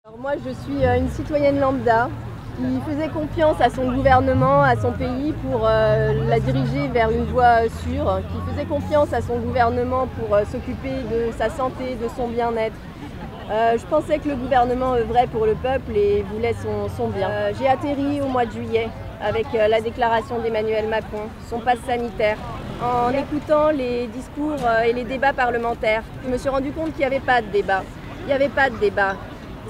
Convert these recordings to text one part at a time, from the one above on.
Alors moi je suis une citoyenne lambda qui faisait confiance à son gouvernement, à son pays pour la diriger vers une voie sûre, qui faisait confiance à son gouvernement pour s'occuper de sa santé, de son bien-être. Je pensais que le gouvernement œuvrait pour le peuple et voulait son bien. J'ai atterri au mois de juillet avec la déclaration d'Emmanuel Macron, son passe sanitaire. En écoutant les discours et les débats parlementaires, je me suis rendu compte qu'il n'y avait pas de débat. Il n'y avait pas de débat.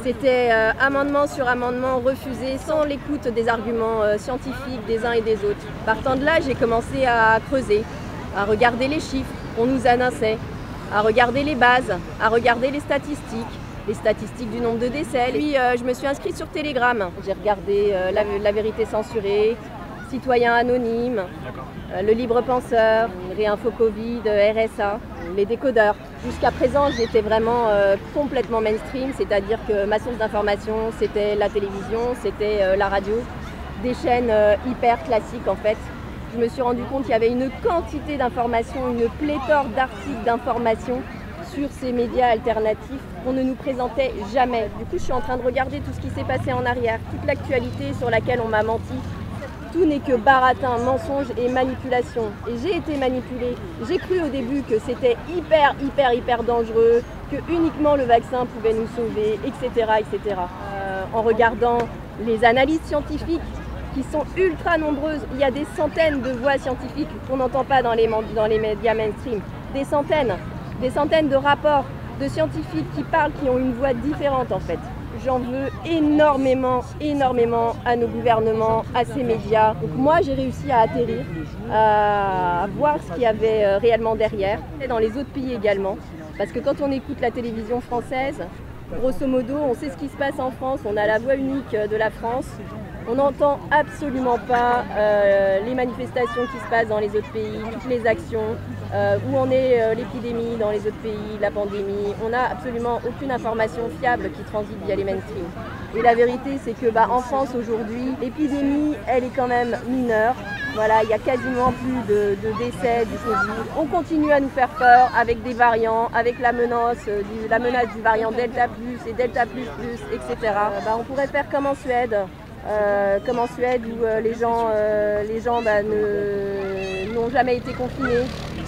C'était amendement sur amendement refusé sans l'écoute des arguments scientifiques des uns et des autres. Partant de là, j'ai commencé à creuser, à regarder les chiffres qu'on nous annonçait, à regarder les bases, à regarder les statistiques du nombre de décès. Puis je me suis inscrite sur Telegram. J'ai regardé la vérité censurée, Citoyens anonymes, le libre penseur, Réinfo Covid, RSA, les décodeurs. Jusqu'à présent, j'étais vraiment complètement mainstream, c'est-à-dire que ma source d'information, c'était la télévision, c'était la radio, des chaînes hyper classiques en fait. Je me suis rendu compte qu'il y avait une quantité d'informations, une pléthore d'articles d'informations sur ces médias alternatifs qu'on ne nous présentait jamais. Du coup, je suis en train de regarder tout ce qui s'est passé en arrière, toute l'actualité sur laquelle on m'a menti. Tout n'est que baratin, mensonge et manipulation. Et j'ai été manipulée. J'ai cru au début que c'était hyper dangereux, que uniquement le vaccin pouvait nous sauver, etc. En regardant les analyses scientifiques qui sont ultra nombreuses, il y a des centaines de voix scientifiques qu'on n'entend pas dans les médias mainstream. Des centaines de rapports de scientifiques qui parlent, qui ont une voix différente en fait. J'en veux énormément à nos gouvernements, à ces médias. Donc moi, j'ai réussi à atterrir, à voir ce qu'il y avait réellement derrière, et dans les autres pays également. Parce que quand on écoute la télévision française, grosso modo, on sait ce qui se passe en France, on a la voix unique de la France. On n'entend absolument pas les manifestations qui se passent dans les autres pays, toutes les actions, où en est l'épidémie dans les autres pays, la pandémie. On n'a absolument aucune information fiable qui transite via les mainstream. Et la vérité, c'est que en France aujourd'hui, l'épidémie, elle est quand même mineure. Voilà, il n'y a quasiment plus de décès du Covid. On continue à nous faire peur avec des variants, avec la menace du variant Delta+, et Delta++, etc. On pourrait faire comme en Suède. Où les gens n'ont jamais été confinés,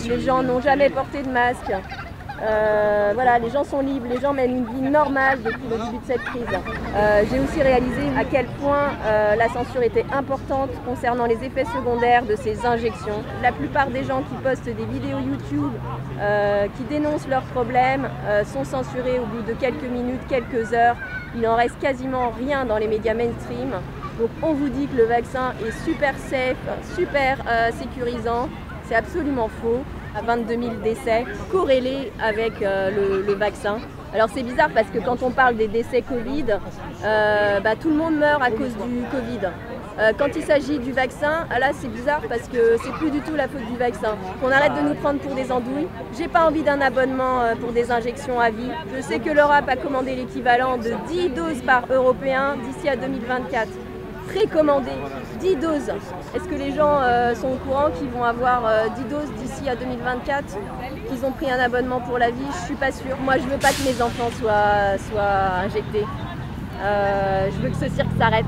les gens n'ont jamais porté de masque. Voilà, les gens sont libres, les gens mènent une vie normale depuis le début de cette crise. J'ai aussi réalisé à quel point la censure était importante concernant les effets secondaires de ces injections. La plupart des gens qui postent des vidéos YouTube, qui dénoncent leurs problèmes, sont censurés au bout de quelques minutes, quelques heures. Il n'en reste quasiment rien dans les médias mainstream. Donc on vous dit que le vaccin est super safe, super sécurisant. C'est absolument faux. À 22 000 décès corrélés avec le vaccin. Alors c'est bizarre parce que quand on parle des décès Covid, tout le monde meurt à cause du Covid. Quand il s'agit du vaccin, là c'est bizarre parce que c'est plus du tout la faute du vaccin. Qu'on arrête de nous prendre pour des andouilles. J'ai pas envie d'un abonnement pour des injections à vie. Je sais que l'Europe a commandé l'équivalent de 10 doses par Européen d'ici à 2024. Précommandé 10 doses. Est-ce que les gens sont au courant qu'ils vont avoir 10 doses d'ici à 2024, qu'ils ont pris un abonnement pour la vie? Je suis pas sûre. Moi, je veux pas que mes enfants soient injectés. Je veux que ce cirque s'arrête.